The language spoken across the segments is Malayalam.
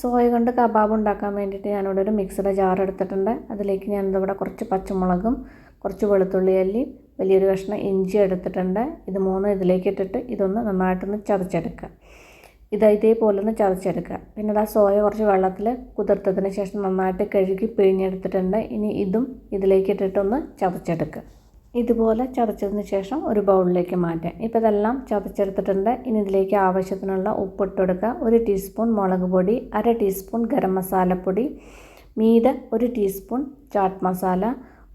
സോയ കൊണ്ട് കബാബ് ഉണ്ടാക്കാൻ വേണ്ടിയിട്ട് ഞാനിവിടെ ഒരു മിക്സിയുടെ ജാർ എടുത്തിട്ടുണ്ട്. അതിലേക്ക് ഞാനിവിടെ കുറച്ച് പച്ചമുളകും കുറച്ച് വെളുത്തുള്ളി അല്ലി വലിയൊരു കഷ്ണം ഇഞ്ചി എടുത്തിട്ടുണ്ട്. ഇത് മൂന്നും ഇതിലേക്ക് ഇട്ടിട്ട് ഇതൊന്ന് നന്നായിട്ടൊന്ന് ചതച്ചെടുക്കുക. ഇതേപോലെ ഒന്ന് ചതച്ചെടുക്കുക. പിന്നെ സോയ കുറച്ച് വെള്ളത്തിൽ കുതിർത്തതിന് ശേഷം നന്നായിട്ട് കഴുകി പിഴിഞ്ഞെടുത്തിട്ടുണ്ട്. ഇനി ഇതും ഇതിലേക്ക് ഇട്ടിട്ടൊന്ന് ചതച്ചെടുക്കുക. ഇതുപോലെ ചതച്ചതിന് ശേഷം ഒരു ബൗളിലേക്ക് മാറ്റാം. ഇപ്പോൾ ഇതെല്ലാം ചതച്ചെടുത്തിട്ടുണ്ട്. ഇനി ഇതിലേക്ക് ആവശ്യത്തിനുള്ള ഉപ്പിട്ട് കൊടുക്കുക. 1 ടീസ്പൂൺ മുളക് പൊടി, 1/2 ടീസ്പൂൺ ഗരം മസാലപ്പൊടി, മീതെ 1 ടീസ്പൂൺ ചാട്ട് മസാല,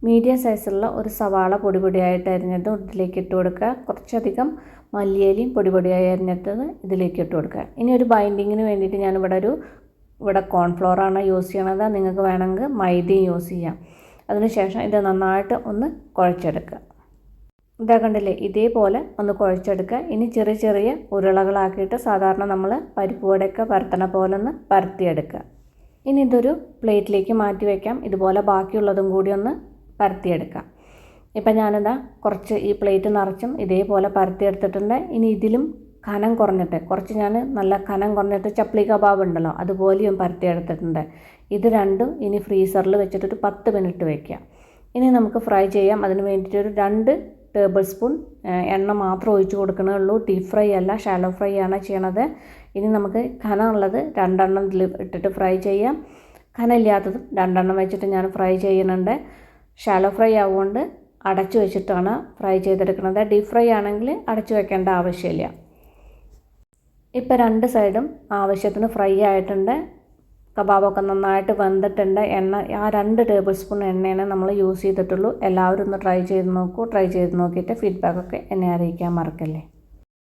മീഡിയം സൈസുള്ള ഒരു സവാള പൊടിയായിട്ട് അരിഞ്ഞത് ഇതിലേക്ക് ഇട്ട് കൊടുക്കുക. കുറച്ചധികം മല്ലിയിലയും പൊടിയായി അരിഞ്ഞിട്ടത് ഇതിലേക്ക് ഇട്ട് കൊടുക്കുക. ഇനി ഒരു ബൈൻഡിങ്ങിന് വേണ്ടിയിട്ട് ഇവിടെ കോൺഫ്ലോറാണ് യൂസ് ചെയ്യണത്. നിങ്ങൾക്ക് വേണമെങ്കിൽ മൈദയും യൂസ് ചെയ്യാം. അതിനുശേഷം ഇത് നന്നായിട്ട് ഒന്ന് കുഴച്ചെടുക്കുക. ഇതാ കണ്ടില്ലേ, ഇതേപോലെ ഒന്ന് കുഴച്ചെടുക്കുക. ഇനി ചെറിയ ചെറിയ ഉരുളകളാക്കിയിട്ട് സാധാരണ നമ്മൾ പരിപ്പ് വടയൊക്കെ പരത്തണ പോലെ ഒന്ന് പരത്തിയെടുക്കുക. ഇനി ഇതൊരു പ്ലേറ്റിലേക്ക് മാറ്റി വയ്ക്കാം. ഇതുപോലെ ബാക്കിയുള്ളതും കൂടി ഒന്ന് പരത്തിയെടുക്കാം. ഇപ്പം ഞാനിതാ കുറച്ച് ഈ പ്ലേറ്റ് നിറച്ചും ഇതേപോലെ പരത്തിയെടുത്തിട്ടുണ്ട്. ഇനി ഇതിലും കനം കുറഞ്ഞിട്ട് കുറച്ച് ഞാൻ നല്ല കനം കുറഞ്ഞിട്ട് ചപ്ലി കബാബ് ഉണ്ടല്ലോ അതുപോലെയും പരത്തിയെടുത്തിട്ടുണ്ട്. ഇത് രണ്ടും ഇനി ഫ്രീസറിൽ വെച്ചിട്ടൊരു 10 മിനിറ്റ് വയ്ക്കുക. ഇനി നമുക്ക് ഫ്രൈ ചെയ്യാം. അതിന് വേണ്ടിയിട്ട് ഒരു 2 ടേബിൾ സ്പൂൺ എണ്ണ മാത്രം ഒഴിച്ച് കൊടുക്കണുള്ളൂ. ഡീപ്പ് ഫ്രൈ അല്ല, ഷാലോ ഫ്രൈ ആണ് ചെയ്യണത്. ഇനി നമുക്ക് കനമുള്ളത് 2 എണ്ണം ഇതിൽ ഇട്ടിട്ട് ഫ്രൈ ചെയ്യാം. കനമില്ലാത്തതും 2 എണ്ണം വെച്ചിട്ട് ഞാൻ ഫ്രൈ ചെയ്യുന്നുണ്ട്. ഷാലോ ഫ്രൈ ആവുകൊണ്ട് അടച്ചു വെച്ചിട്ടാണ് ഫ്രൈ ചെയ്തെടുക്കുന്നത്. ഡീപ്പ് ഫ്രൈ ആണെങ്കിൽ അടച്ചു വെക്കേണ്ട ആവശ്യമില്ല. ഇപ്പോൾ 2 സൈഡും ആവശ്യത്തിന് ഫ്രൈ ആയിട്ടുണ്ട്. കബാബൊക്കെ നന്നായിട്ട് വെന്തിട്ടുണ്ട്. ആ 2 ടേബിൾ സ്പൂൺ എണ്ണയാണ് നമ്മൾ യൂസ് ചെയ്തിട്ടുള്ളൂ. എല്ലാവരും ഒന്ന് ട്രൈ ചെയ്ത് നോക്കൂ. ട്രൈ ചെയ്ത് നോക്കിയിട്ട് ഫീഡ്ബാക്കൊക്കെ എന്നെ അറിയിക്കാൻ മറക്കല്ലേ.